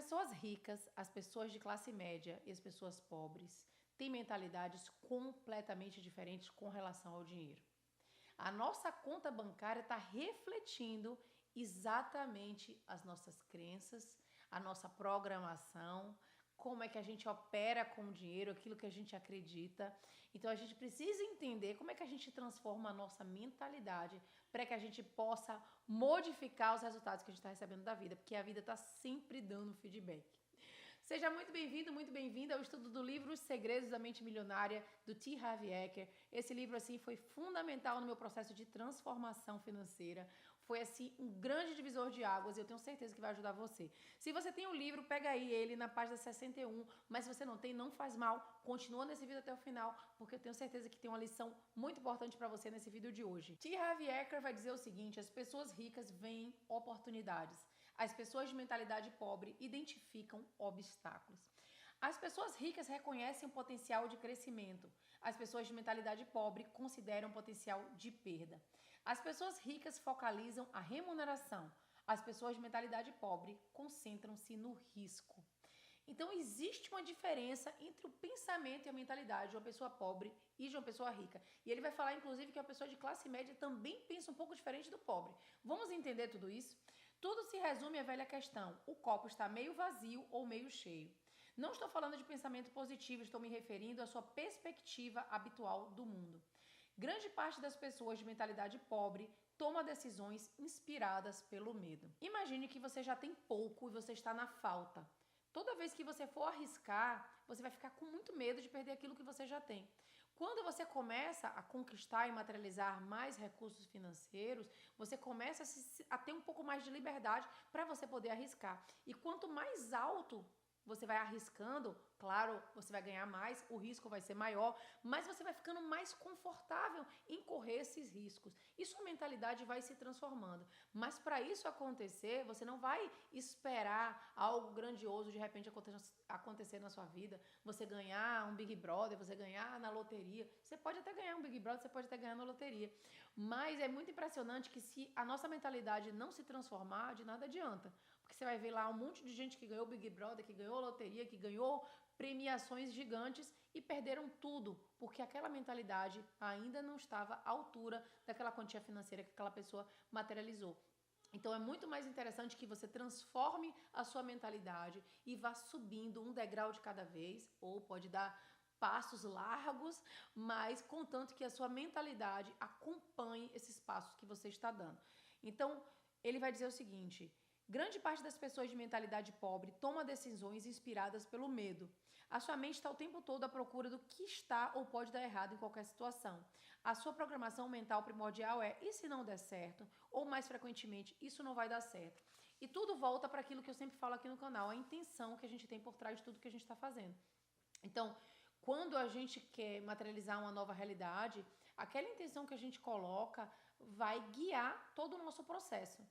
pessoas ricas, as pessoas de classe média e as pessoas pobres têm mentalidades completamente diferentes com relação ao dinheiro. A nossa conta bancária está refletindo exatamente as nossas crenças, a nossa programação, como é que a gente opera com o dinheiro, aquilo que a gente acredita. Então a gente precisa entender como é que a gente transforma a nossa mentalidade para que a gente possa modificar os resultados que a gente está recebendo da vida, porque a vida está sempre dando feedback. Seja muito bem-vindo, muito bem-vinda ao estudo do livro Os Segredos da Mente Milionária, do T. Harv Eker. Esse livro, assim, foi fundamental no meu processo de transformação financeira. Foi, assim, um grande divisor de águas e eu tenho certeza que vai ajudar você. Se você tem o livro, pega aí ele na página 61, mas se você não tem, não faz mal. Continua nesse vídeo até o final, porque eu tenho certeza que tem uma lição muito importante para você nesse vídeo de hoje. T. Harv Eker vai dizer o seguinte: as pessoas ricas veem oportunidades. As pessoas de mentalidade pobre identificam obstáculos. As pessoas ricas reconhecem o potencial de crescimento. As pessoas de mentalidade pobre consideram o potencial de perda. As pessoas ricas focalizam a remuneração. As pessoas de mentalidade pobre concentram-se no risco. Então existe uma diferença entre o pensamento e a mentalidade de uma pessoa pobre e de uma pessoa rica. E ele vai falar, inclusive, que a pessoa de classe média também pensa um pouco diferente do pobre. Vamos entender tudo isso? Tudo se resume à velha questão: o copo está meio vazio ou meio cheio. Não estou falando de pensamento positivo, estou me referindo à sua perspectiva habitual do mundo. Grande parte das pessoas de mentalidade pobre toma decisões inspiradas pelo medo. Imagine que você já tem pouco e você está na falta. Toda vez que você for arriscar, você vai ficar com muito medo de perder aquilo que você já tem. Quando você começa a conquistar e materializar mais recursos financeiros, você começa a ter um pouco mais de liberdade para você poder arriscar. E quanto mais alto você vai arriscando, claro, você vai ganhar mais, o risco vai ser maior, mas você vai ficando mais confortável em correr esses riscos. E sua mentalidade vai se transformando. Mas para isso acontecer, você não vai esperar algo grandioso de repente acontecer na sua vida, você ganhar um Big Brother, você ganhar na loteria. Você pode até ganhar um Big Brother, você pode até ganhar na loteria. Mas é muito impressionante que se a nossa mentalidade não se transformar, de nada adianta. Porque você vai ver lá um monte de gente que ganhou Big Brother, que ganhou loteria, que ganhou premiações gigantes e perderam tudo, porque aquela mentalidade ainda não estava à altura daquela quantia financeira que aquela pessoa materializou. Então é muito mais interessante que você transforme a sua mentalidade e vá subindo um degrau de cada vez, ou pode dar passos largos, mas contanto que a sua mentalidade acompanhe esses passos que você está dando. Então, ele vai dizer o seguinte: grande parte das pessoas de mentalidade pobre toma decisões inspiradas pelo medo. A sua mente está o tempo todo à procura do que está ou pode dar errado em qualquer situação. A sua programação mental primordial é: e se não der certo? Ou mais frequentemente, isso não vai dar certo. E tudo volta para aquilo que eu sempre falo aqui no canal, a intenção que a gente tem por trás de tudo que a gente está fazendo. Então, quando a gente quer materializar uma nova realidade, aquela intenção que a gente coloca vai guiar todo o nosso processo.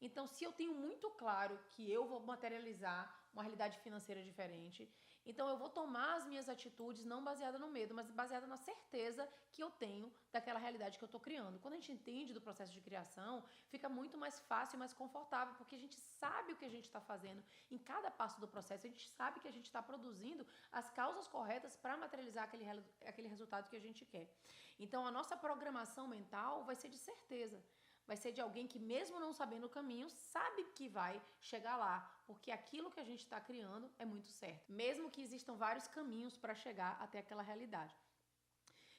Então, se eu tenho muito claro que eu vou materializar uma realidade financeira diferente, então eu vou tomar as minhas atitudes não baseada no medo, mas baseada na certeza que eu tenho daquela realidade que eu estou criando. Quando a gente entende do processo de criação, fica muito mais fácil e mais confortável, porque a gente sabe o que a gente está fazendo em cada passo do processo, a gente sabe que a gente está produzindo as causas corretas para materializar aquele resultado que a gente quer. Então, a nossa programação mental vai ser de certeza. Vai ser de alguém que, mesmo não sabendo o caminho, sabe que vai chegar lá, porque aquilo que a gente está criando é muito certo, mesmo que existam vários caminhos para chegar até aquela realidade.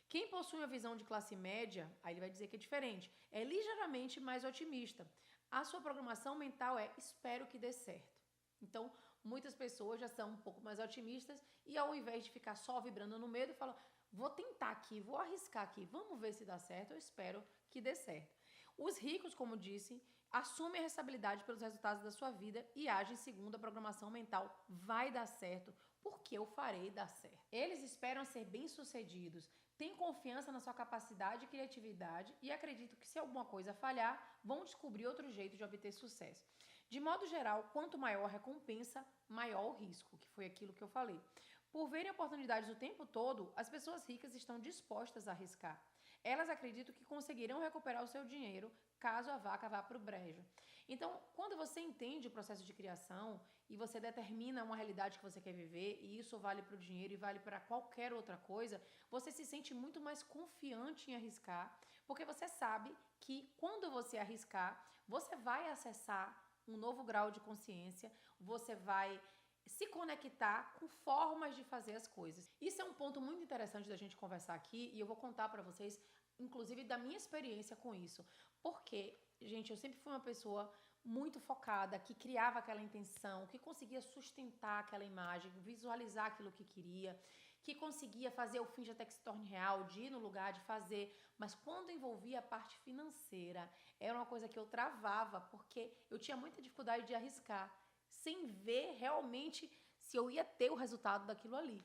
Quem possui uma visão de classe média, aí ele vai dizer que é diferente, é ligeiramente mais otimista. A sua programação mental é: espero que dê certo. Então, muitas pessoas já são um pouco mais otimistas e, ao invés de ficar só vibrando no medo, falam: vou tentar aqui, vou arriscar aqui, vamos ver se dá certo, eu espero que dê certo. Os ricos, como disse, assumem a responsabilidade pelos resultados da sua vida e agem segundo a programação mental: vai dar certo, porque eu farei dar certo. Eles esperam ser bem-sucedidos, têm confiança na sua capacidade e criatividade e acreditam que, se alguma coisa falhar, vão descobrir outro jeito de obter sucesso. De modo geral, quanto maior a recompensa, maior o risco, que foi aquilo que eu falei. Por verem oportunidades o tempo todo, as pessoas ricas estão dispostas a arriscar. Elas acreditam que conseguirão recuperar o seu dinheiro caso a vaca vá para o brejo. Então, quando você entende o processo de criação e você determina uma realidade que você quer viver, e isso vale para o dinheiro e vale para qualquer outra coisa, você se sente muito mais confiante em arriscar, porque você sabe que quando você arriscar, você vai acessar um novo grau de consciência, você vai se conectar com formas de fazer as coisas. Isso é um ponto muito interessante da gente conversar aqui e eu vou contar para vocês, inclusive, da minha experiência com isso. Porque, gente, eu sempre fui uma pessoa muito focada, que criava aquela intenção, que conseguia sustentar aquela imagem, visualizar aquilo que queria, que conseguia fazer o fim até que se torne real, de ir no lugar, de fazer. Mas quando envolvia a parte financeira, era uma coisa que eu travava, porque eu tinha muita dificuldade de arriscar, sem ver realmente se eu ia ter o resultado daquilo ali.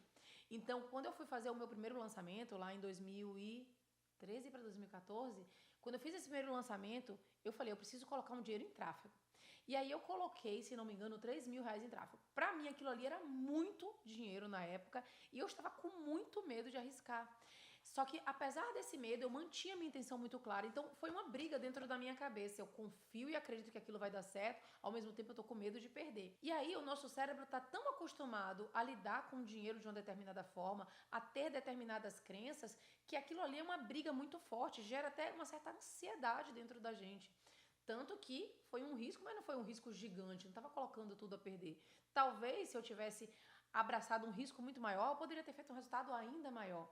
Então, quando eu fui fazer o meu primeiro lançamento, lá em 2013 para 2014, quando eu fiz esse primeiro lançamento, eu falei, eu preciso colocar um dinheiro em tráfego. E aí eu coloquei, se não me engano, R$ 3.000 em tráfego. Para mim, aquilo ali era muito dinheiro na época e eu estava com muito medo de arriscar. Só que, apesar desse medo, eu mantinha minha intenção muito clara. Então, foi uma briga dentro da minha cabeça. Eu confio e acredito que aquilo vai dar certo, ao mesmo tempo eu tô com medo de perder. E aí, o nosso cérebro tá tão acostumado a lidar com o dinheiro de uma determinada forma, a ter determinadas crenças, que aquilo ali é uma briga muito forte, gera até uma certa ansiedade dentro da gente. Tanto que foi um risco, mas não foi um risco gigante, não estava colocando tudo a perder. Talvez, se eu tivesse abraçado um risco muito maior, eu poderia ter feito um resultado ainda maior.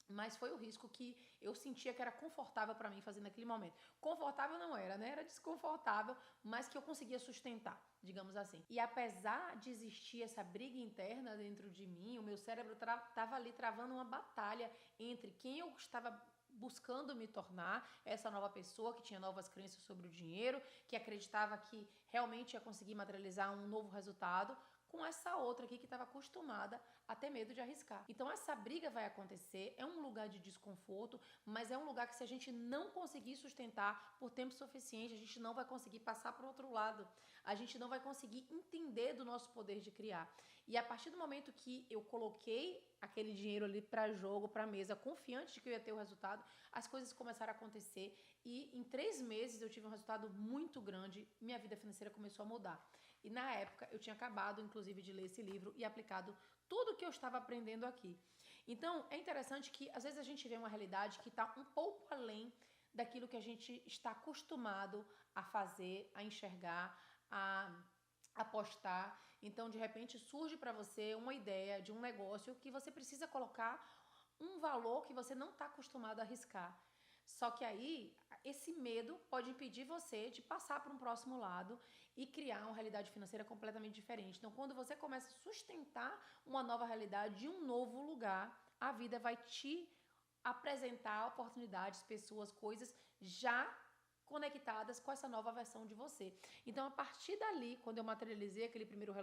Mas foi o risco que eu sentia que era confortável para mim fazer naquele momento. Confortável não era, né? Era desconfortável, mas que eu conseguia sustentar, digamos assim. E apesar de existir essa briga interna dentro de mim, o meu cérebro estava ali travando uma batalha entre quem eu estava buscando me tornar, essa nova pessoa que tinha novas crenças sobre o dinheiro, que acreditava que realmente ia conseguir materializar um novo resultado, com essa outra aqui que estava acostumada a ter medo de arriscar. Então essa briga vai acontecer, é um lugar de desconforto, mas é um lugar que se a gente não conseguir sustentar por tempo suficiente, a gente não vai conseguir passar para o outro lado. A gente não vai conseguir entender do nosso poder de criar. E a partir do momento que eu coloquei aquele dinheiro ali para jogo, para mesa, confiante de que eu ia ter o resultado, as coisas começaram a acontecer e em 3 meses eu tive um resultado muito grande, minha vida financeira começou a mudar. E na época eu tinha acabado, inclusive, de ler esse livro e aplicado tudo que eu estava aprendendo aqui. Então, é interessante que às vezes a gente vê uma realidade que está um pouco além daquilo que a gente está acostumado a fazer, a enxergar, a apostar. Então, de repente, surge para você uma ideia de um negócio que você precisa colocar um valor que você não está acostumado a arriscar. Só que aí, esse medo pode impedir você de passar para um próximo lado e criar uma realidade financeira completamente diferente. Então, quando você começa a sustentar uma nova realidade, um novo lugar, a vida vai te apresentar oportunidades, pessoas, coisas já conectadas com essa nova versão de você. Então, a partir dali, quando eu materializei aquele primeiro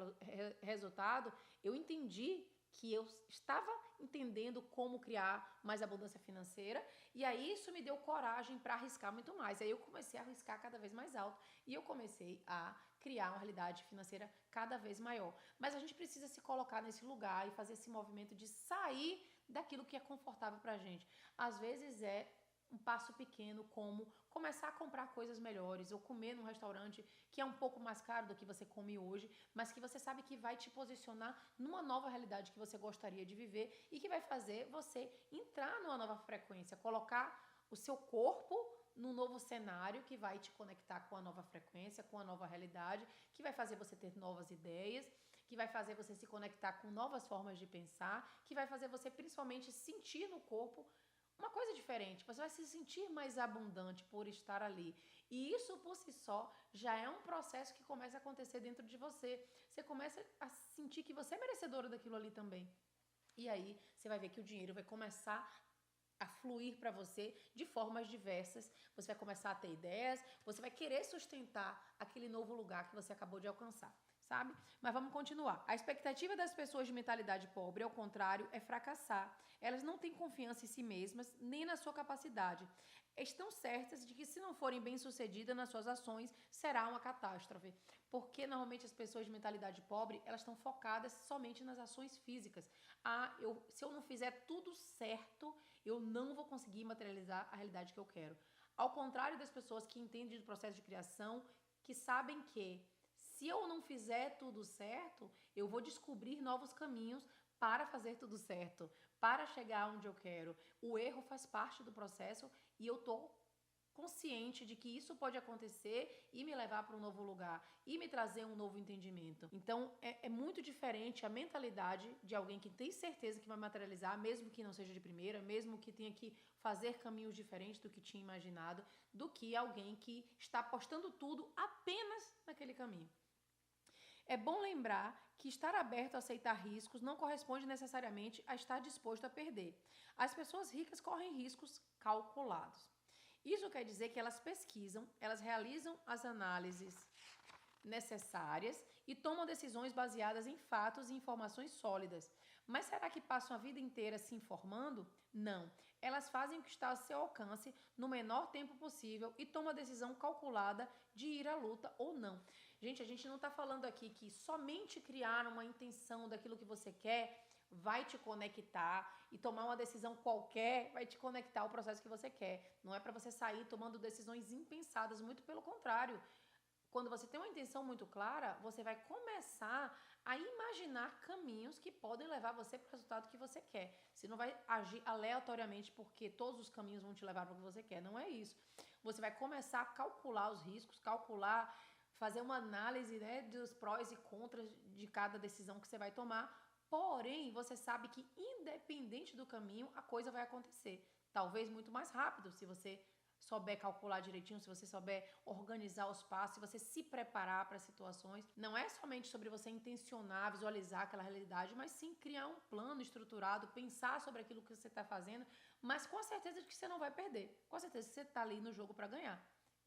resultado, eu entendi que eu estava entendendo como criar mais abundância financeira e aí isso me deu coragem para arriscar muito mais. Aí eu comecei a arriscar cada vez mais alto e eu comecei a criar uma realidade financeira cada vez maior. Mas a gente precisa se colocar nesse lugar e fazer esse movimento de sair daquilo que é confortável para a gente. Às vezes é um passo pequeno, como começar a comprar coisas melhores ou comer num restaurante que é um pouco mais caro do que você come hoje, mas que você sabe que vai te posicionar numa nova realidade que você gostaria de viver e que vai fazer você entrar numa nova frequência, colocar o seu corpo num novo cenário que vai te conectar com a nova frequência, com a nova realidade, que vai fazer você ter novas ideias, que vai fazer você se conectar com novas formas de pensar, que vai fazer você principalmente sentir no corpo uma coisa diferente, você vai se sentir mais abundante por estar ali. E isso por si só já é um processo que começa a acontecer dentro de você. Você começa a sentir que você é merecedora daquilo ali também. E aí você vai ver que o dinheiro vai começar a fluir para você de formas diversas. Você vai começar a ter ideias, você vai querer sustentar aquele novo lugar que você acabou de alcançar, sabe? Mas vamos continuar. A expectativa das pessoas de mentalidade pobre, ao contrário, é fracassar. Elas não têm confiança em si mesmas, nem na sua capacidade. Estão certas de que se não forem bem-sucedidas nas suas ações, será uma catástrofe. Porque normalmente as pessoas de mentalidade pobre, elas estão focadas somente nas ações físicas. Se eu não fizer tudo certo, eu não vou conseguir materializar a realidade que eu quero. Ao contrário das pessoas que entendem do processo de criação, que sabem que se eu não fizer tudo certo, eu vou descobrir novos caminhos para fazer tudo certo, para chegar onde eu quero. O erro faz parte do processo e eu tô consciente de que isso pode acontecer e me levar para um novo lugar e me trazer um novo entendimento. Então, é muito diferente a mentalidade de alguém que tem certeza que vai materializar, mesmo que não seja de primeira, mesmo que tenha que fazer caminhos diferentes do que tinha imaginado, do que alguém que está apostando tudo apenas naquele caminho. É bom lembrar que estar aberto a aceitar riscos não corresponde necessariamente a estar disposto a perder. As pessoas ricas correm riscos calculados. Isso quer dizer que elas pesquisam, elas realizam as análises necessárias e tomam decisões baseadas em fatos e informações sólidas. Mas será que passam a vida inteira se informando? Não. Elas fazem o que está ao seu alcance no menor tempo possível e tomam a decisão calculada de ir à luta ou não. Gente, a gente não está falando aqui que somente criar uma intenção daquilo que você quer vai te conectar e tomar uma decisão qualquer vai te conectar ao processo que você quer. Não é para você sair tomando decisões impensadas, muito pelo contrário. Quando você tem uma intenção muito clara, você vai começar a imaginar caminhos que podem levar você para o resultado que você quer. Você não vai agir aleatoriamente porque todos os caminhos vão te levar para o que você quer. Não é isso. Você vai começar a calcular os riscos, fazer uma análise, né, dos prós e contras de cada decisão que você vai tomar. Porém, você sabe que independente do caminho, a coisa vai acontecer. Talvez muito mais rápido, se você souber calcular direitinho, se você souber organizar os passos, se você se preparar para situações. Não é somente sobre você intencionar, visualizar aquela realidade, mas sim criar um plano estruturado, pensar sobre aquilo que você está fazendo, mas com a certeza de que você não vai perder. Com a certeza que você está ali no jogo para ganhar.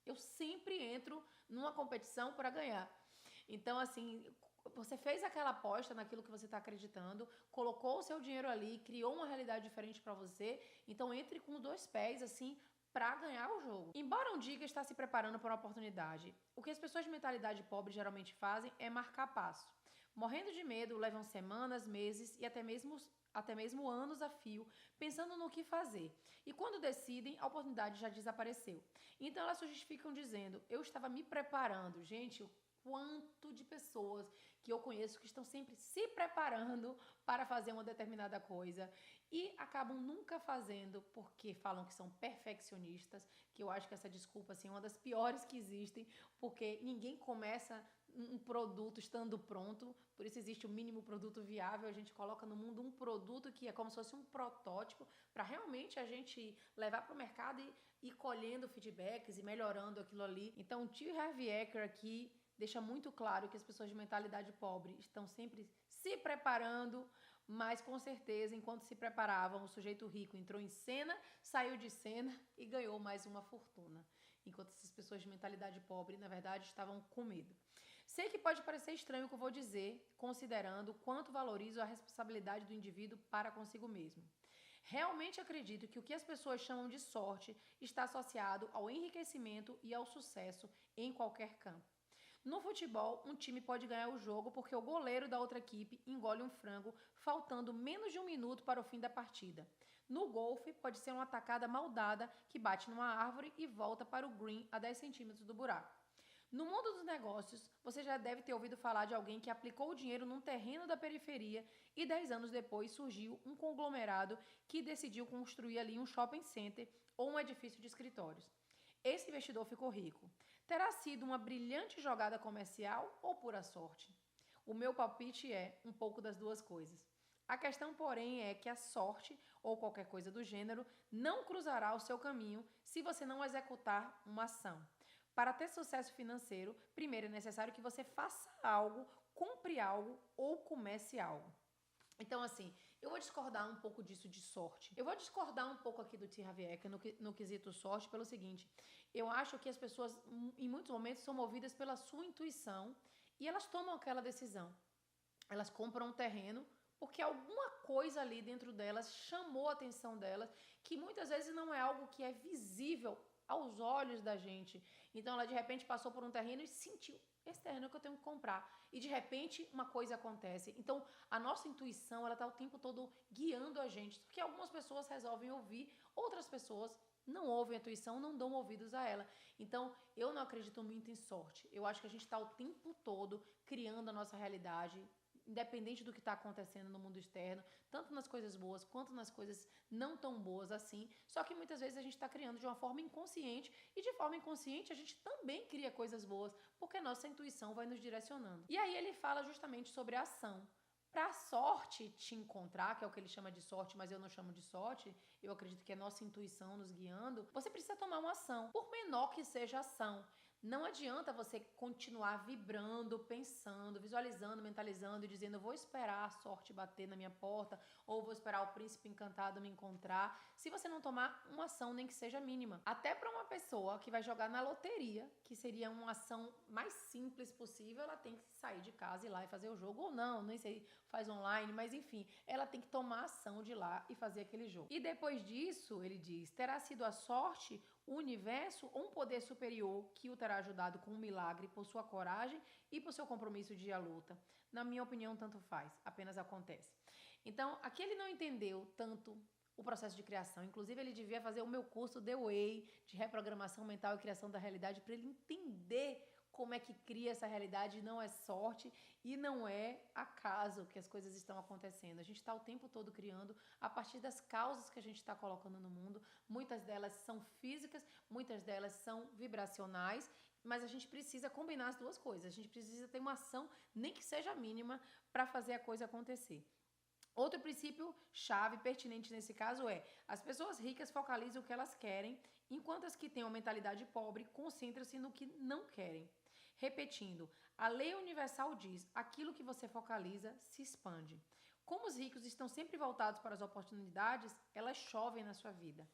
Eu sempre entro numa competição para ganhar. Então, assim, você fez aquela aposta naquilo que você está acreditando, colocou o seu dinheiro ali, criou uma realidade diferente para você, então entre com os dois pés, assim, para ganhar o jogo. Embora um diga estar se preparando para uma oportunidade, o que as pessoas de mentalidade pobre geralmente fazem é marcar passo. Morrendo de medo, levam semanas, meses e até mesmo anos a fio, pensando no que fazer. E quando decidem, a oportunidade já desapareceu. Então elas se justificam dizendo, eu estava me preparando. Gente, o quanto de pessoas que eu conheço que estão sempre se preparando para fazer uma determinada coisa e acabam nunca fazendo porque falam que são perfeccionistas, que eu acho que essa desculpa assim, é uma das piores que existem, porque ninguém começa um produto estando pronto, por isso existe o mínimo produto viável, a gente coloca no mundo um produto que é como se fosse um protótipo para realmente a gente levar para o mercado e ir colhendo feedbacks e melhorando aquilo ali. Então o T. Harv Eker aqui deixa muito claro que as pessoas de mentalidade pobre estão sempre se preparando, mas com certeza, enquanto se preparavam, o sujeito rico entrou em cena, saiu de cena e ganhou mais uma fortuna. Enquanto essas pessoas de mentalidade pobre, na verdade, estavam com medo. Sei que pode parecer estranho o que eu vou dizer, considerando o quanto valorizo a responsabilidade do indivíduo para consigo mesmo. Realmente acredito que o que as pessoas chamam de sorte está associado ao enriquecimento e ao sucesso em qualquer campo. No futebol, um time pode ganhar o jogo porque o goleiro da outra equipe engole um frango, faltando menos de um minuto para o fim da partida. No golfe, pode ser uma tacada mal dada que bate numa árvore e volta para o green a 10 centímetros do buraco. No mundo dos negócios, você já deve ter ouvido falar de alguém que aplicou o dinheiro num terreno da periferia e 10 anos depois surgiu um conglomerado que decidiu construir ali um shopping center ou um edifício de escritórios. Esse investidor ficou rico. Terá sido uma brilhante jogada comercial ou pura sorte? O meu palpite é um pouco das duas coisas. A questão, porém, é que a sorte, ou qualquer coisa do gênero, não cruzará o seu caminho se você não executar uma ação. Para ter sucesso financeiro, primeiro é necessário que você faça algo, compre algo ou comece algo. Então, assim, eu vou discordar um pouco disso de sorte. Eu vou discordar um pouco aqui do T. Harv Eker no quesito sorte pelo seguinte. Eu acho que as pessoas, em muitos momentos, são movidas pela sua intuição e elas tomam aquela decisão. Elas compram um terreno porque alguma coisa ali dentro delas chamou a atenção delas, que muitas vezes não é algo que é visível aos olhos da gente. Então ela de repente passou por um terreno e sentiu, esse terreno é que eu tenho que comprar. E de repente uma coisa acontece. Então a nossa intuição, ela está o tempo todo guiando a gente. Porque algumas pessoas resolvem ouvir, outras pessoas não ouvem a intuição, não dão ouvidos a ela. Então, eu não acredito muito em sorte. Eu acho que a gente está o tempo todo criando a nossa realidade, independente do que está acontecendo no mundo externo, tanto nas coisas boas quanto nas coisas não tão boas assim. Só que muitas vezes a gente está criando de uma forma inconsciente e de forma inconsciente a gente também cria coisas boas, porque a nossa intuição vai nos direcionando. E aí ele fala justamente sobre a ação. Para a sorte te encontrar, que é o que ele chama de sorte, mas eu não chamo de sorte, eu acredito que é nossa intuição nos guiando, você precisa tomar uma ação, por menor que seja a ação. Não adianta você continuar vibrando, pensando, visualizando, mentalizando e dizendo: eu vou esperar a sorte bater na minha porta ou vou esperar o príncipe encantado me encontrar, se você não tomar uma ação nem que seja mínima. Até para uma pessoa que vai jogar na loteria, que seria uma ação mais simples possível, ela tem que sair de casa e ir lá e fazer o jogo, ou não, nem sei, faz online, mas enfim, ela tem que tomar ação de ir lá e fazer aquele jogo. E depois disso, ele diz, terá sido a sorte, o universo ou um poder superior que o terá ajudado com um milagre por sua coragem e por seu compromisso de ir à luta. Na minha opinião, tanto faz, apenas acontece. Então, aqui ele não entendeu tanto o processo de criação. Inclusive, ele devia fazer o meu curso The Way, de reprogramação mental e criação da realidade, para ele entender como é que cria essa realidade. Não é sorte e não é acaso que as coisas estão acontecendo. A gente está o tempo todo criando a partir das causas que a gente está colocando no mundo. Muitas delas são físicas, muitas delas são vibracionais, mas a gente precisa combinar as duas coisas. A gente precisa ter uma ação, nem que seja mínima, para fazer a coisa acontecer. Outro princípio chave pertinente nesse caso é: as pessoas ricas focalizam o que elas querem, enquanto as que têm uma mentalidade pobre concentram-se no que não querem. Repetindo, a lei universal diz: aquilo que você focaliza se expande. Como os ricos estão sempre voltados para as oportunidades, elas chovem na sua vida.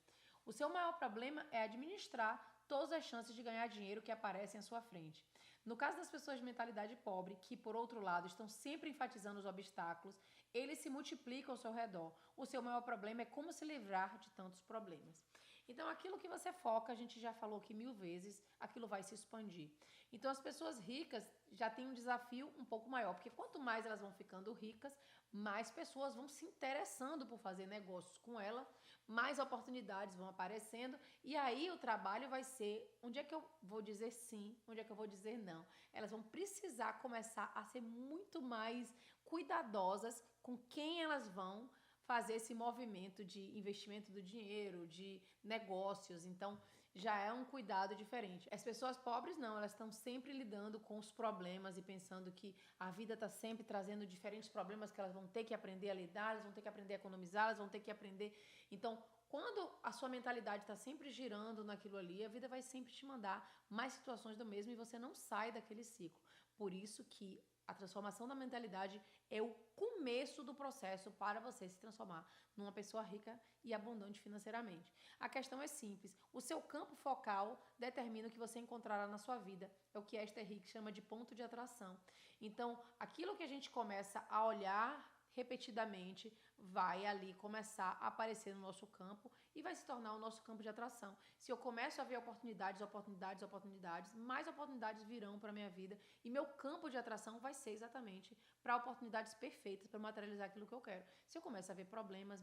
O seu maior problema é administrar todas as chances de ganhar dinheiro que aparecem à sua frente. No caso das pessoas de mentalidade pobre, que por outro lado estão sempre enfatizando os obstáculos, eles se multiplicam ao seu redor. O seu maior problema é como se livrar de tantos problemas. Então, aquilo que você foca, a gente já falou aqui 1000 vezes, aquilo vai se expandir. Então, as pessoas ricas já têm um desafio um pouco maior, porque quanto mais elas vão ficando ricas, mais pessoas vão se interessando por fazer negócios com ela, mais oportunidades vão aparecendo, e aí o trabalho vai ser: onde é que eu vou dizer sim, onde é que eu vou dizer não. Elas vão precisar começar a ser muito mais cuidadosas com quem elas vão fazer esse movimento de investimento do dinheiro, de negócios. Então, já é um cuidado diferente. As pessoas pobres não, elas estão sempre lidando com os problemas e pensando que a vida está sempre trazendo diferentes problemas que elas vão ter que aprender a lidar, elas vão ter que aprender a economizar, elas vão ter que aprender. Então, quando a sua mentalidade está sempre girando naquilo ali, a vida vai sempre te mandar mais situações do mesmo e você não sai daquele ciclo. Por isso que a transformação da mentalidade é o começo do processo para você se transformar numa pessoa rica e abundante financeiramente. A questão é simples. O seu campo focal determina o que você encontrará na sua vida. É o que Esther Hicks chama de ponto de atração. Então, aquilo que a gente começa a olhar repetidamente vai ali começar a aparecer no nosso campo e vai se tornar o nosso campo de atração. Se eu começo a ver oportunidades, mais oportunidades virão para a minha vida e meu campo de atração vai ser exatamente para oportunidades perfeitas para materializar aquilo que eu quero. Se eu começo a ver problemas,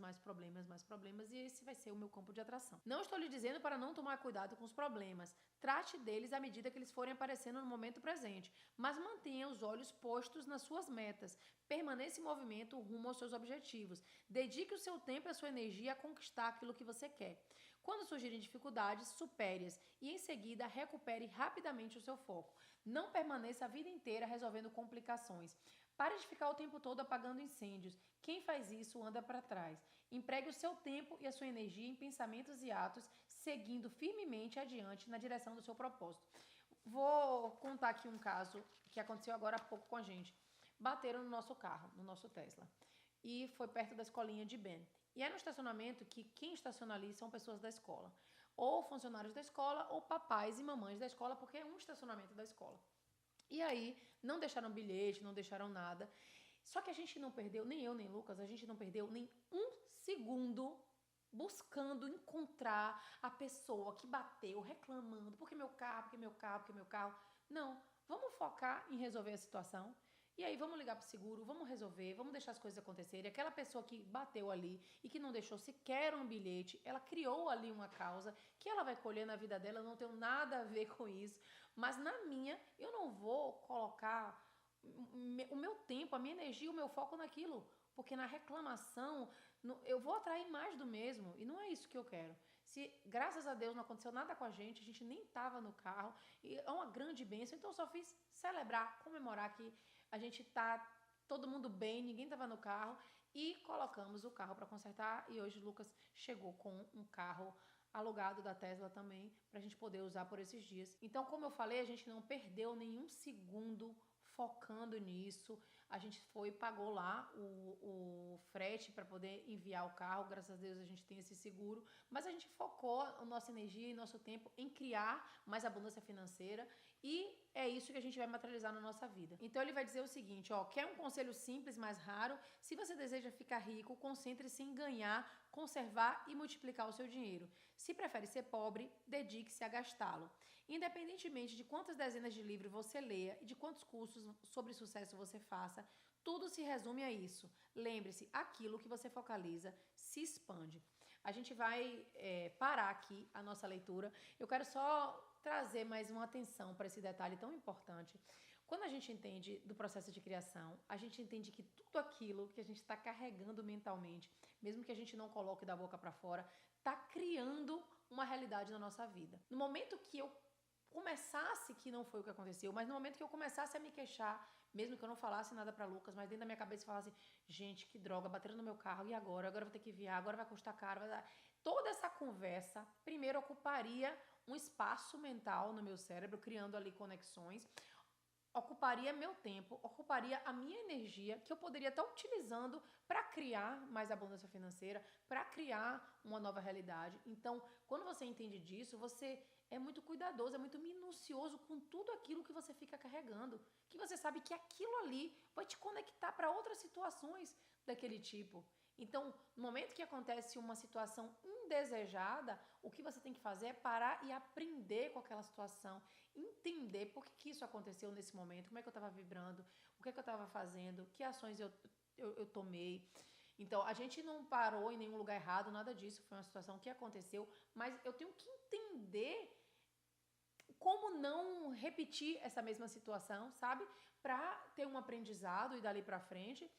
e esse vai ser o meu campo de atração. Não estou lhe dizendo para não tomar cuidado com os problemas. Trate deles à medida que eles forem aparecendo no momento presente, mas mantenha os olhos postos nas suas metas. Permaneça em movimento rumo aos seus objetivos. Dedique o seu tempo e a sua energia a conquistar aquilo que você quer. Quando surgirem dificuldades, supere-as e em seguida recupere rapidamente o seu foco. Não permaneça a vida inteira resolvendo complicações. Pare de ficar o tempo todo apagando incêndios. Quem faz isso anda para trás. Empregue o seu tempo e a sua energia em pensamentos e atos, seguindo firmemente adiante na direção do seu propósito. Vou contar aqui um caso que aconteceu agora há pouco com a gente. Bateram no nosso carro, no nosso Tesla. E foi perto da escolinha de Ben. E é no estacionamento que quem estaciona ali são pessoas da escola. Ou funcionários da escola, ou papais e mamães da escola, porque é um estacionamento da escola. E aí, não deixaram bilhete, não deixaram nada. Só que a gente não perdeu, nem eu, nem Lucas, a gente não perdeu nem um segundo buscando encontrar a pessoa que bateu, reclamando, porque meu carro. Não, vamos focar em resolver a situação. E aí vamos ligar pro seguro, vamos resolver, vamos deixar as coisas acontecerem. Aquela pessoa que bateu ali e que não deixou sequer um bilhete, ela criou ali uma causa que ela vai colher na vida dela, eu não tenho nada a ver com isso. Mas na minha, eu não vou colocar o meu tempo, a minha energia, o meu foco naquilo. Porque na reclamação, eu vou atrair mais do mesmo. E não é isso que eu quero. Se, graças a Deus, não aconteceu nada com a gente nem estava no carro. E é uma grande bênção. Então, eu só fiz celebrar, comemorar que a gente tá todo mundo bem, ninguém estava no carro. E colocamos o carro para consertar. E hoje o Lucas chegou com um carro alugado da Tesla também, para a gente poder usar por esses dias. Então, como eu falei, a gente não perdeu nenhum segundo focando nisso. A gente foi e pagou lá o frete para poder enviar o carro. Graças a Deus a gente tem esse seguro. Mas a gente focou a nossa energia e nosso tempo em criar mais abundância financeira. E é isso que a gente vai materializar na nossa vida. Então ele vai dizer o seguinte, ó, quer um conselho simples, mas raro? Se você deseja ficar rico, concentre-se em ganhar, conservar e multiplicar o seu dinheiro. Se prefere ser pobre, dedique-se a gastá-lo. Independentemente de quantas dezenas de livros você leia e de quantos cursos sobre sucesso você faça, tudo se resume a isso. Lembre-se, aquilo que você focaliza se expande. A gente vai parar aqui a nossa leitura. Eu quero só trazer mais uma atenção para esse detalhe tão importante. Quando a gente entende do processo de criação, a gente entende que tudo aquilo que a gente está carregando mentalmente, mesmo que a gente não coloque da boca para fora, está criando uma realidade na nossa vida. No momento que eu começasse, que não foi o que aconteceu, mas no momento que eu começasse a me queixar, mesmo que eu não falasse nada para Lucas, mas dentro da minha cabeça falasse, gente, que droga, bateram no meu carro, e agora? Agora eu vou ter que enviar, agora vai custar caro. Vai dar... Toda essa conversa, primeiro, ocuparia um espaço mental no meu cérebro, criando ali conexões, ocuparia meu tempo, ocuparia a minha energia, que eu poderia estar utilizando para criar mais abundância financeira, para criar uma nova realidade. Então, quando você entende disso, você é muito cuidadoso, é muito minucioso com tudo aquilo que você fica carregando, que você sabe que aquilo ali vai te conectar para outras situações daquele tipo. Então, no momento que acontece uma situação indesejada, o que você tem que fazer é parar e aprender com aquela situação, entender por que isso aconteceu nesse momento, como é que eu estava vibrando, o que é que eu estava fazendo, que ações eu tomei. Então, a gente não parou em nenhum lugar errado, nada disso, foi uma situação que aconteceu, mas eu tenho que entender como não repetir essa mesma situação, sabe? Para ter um aprendizado e dali para frente,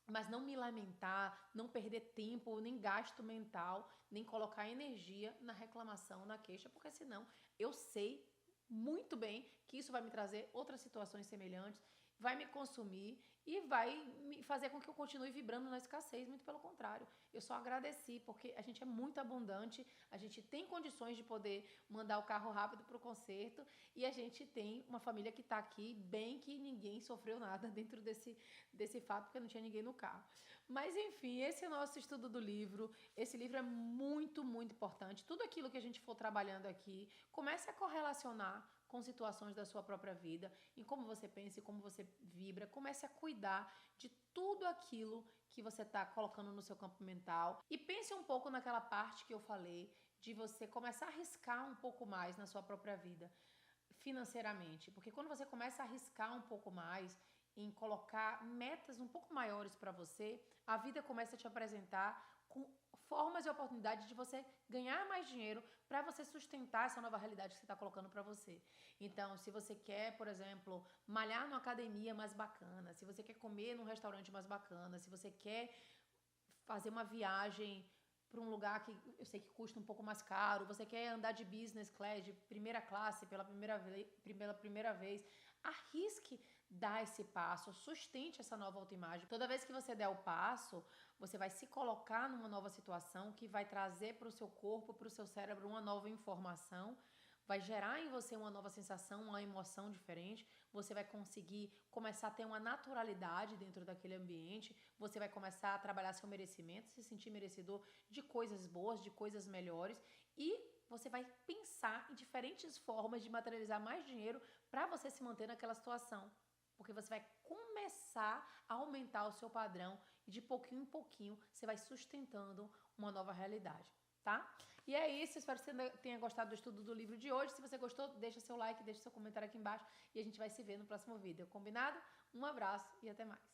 mas não me lamentar, não perder tempo, nem gasto mental, nem colocar energia na reclamação, na queixa, porque senão eu sei muito bem que isso vai me trazer outras situações semelhantes, vai me consumir e vai me fazer com que eu continue vibrando na escassez, muito pelo contrário. Eu só agradeci, porque a gente é muito abundante, a gente tem condições de poder mandar o carro rápido para o concerto e a gente tem uma família que está aqui, bem que ninguém sofreu nada dentro desse fato, porque não tinha ninguém no carro. Mas enfim, esse é o nosso estudo do livro. Esse livro é muito, muito importante. Tudo aquilo que a gente for trabalhando aqui, comece a correlacionar com situações da sua própria vida, em como você pensa e como você vibra. Comece a cuidar de tudo aquilo que você está colocando no seu campo mental. E pense um pouco naquela parte que eu falei, de você começar a arriscar um pouco mais na sua própria vida, financeiramente. Porque quando você começa a arriscar um pouco mais, em colocar metas um pouco maiores para você, a vida começa a te apresentar com formas e oportunidades de você ganhar mais dinheiro para você sustentar essa nova realidade que você está colocando para você. Então, se você quer, por exemplo, malhar numa academia mais bacana, se você quer comer num restaurante mais bacana, se você quer fazer uma viagem para um lugar que eu sei que custa um pouco mais caro, você quer andar de business class, de primeira classe pela primeira vez, arrisque dar esse passo, sustente essa nova autoimagem. Toda vez que você der o passo, você vai se colocar numa nova situação que vai trazer para o seu corpo, para o seu cérebro uma nova informação, vai gerar em você uma nova sensação, uma emoção diferente, você vai conseguir começar a ter uma naturalidade dentro daquele ambiente, você vai começar a trabalhar seu merecimento, se sentir merecedor de coisas boas, de coisas melhores e você vai pensar em diferentes formas de materializar mais dinheiro para você se manter naquela situação. Porque você vai começar a aumentar o seu padrão e de pouquinho em pouquinho você vai sustentando uma nova realidade. tá? E é isso, espero que você tenha gostado do estudo do livro de hoje. Se você gostou, deixa seu like, deixa seu comentário aqui embaixo e a gente vai se ver no próximo vídeo, combinado? Um abraço e até mais.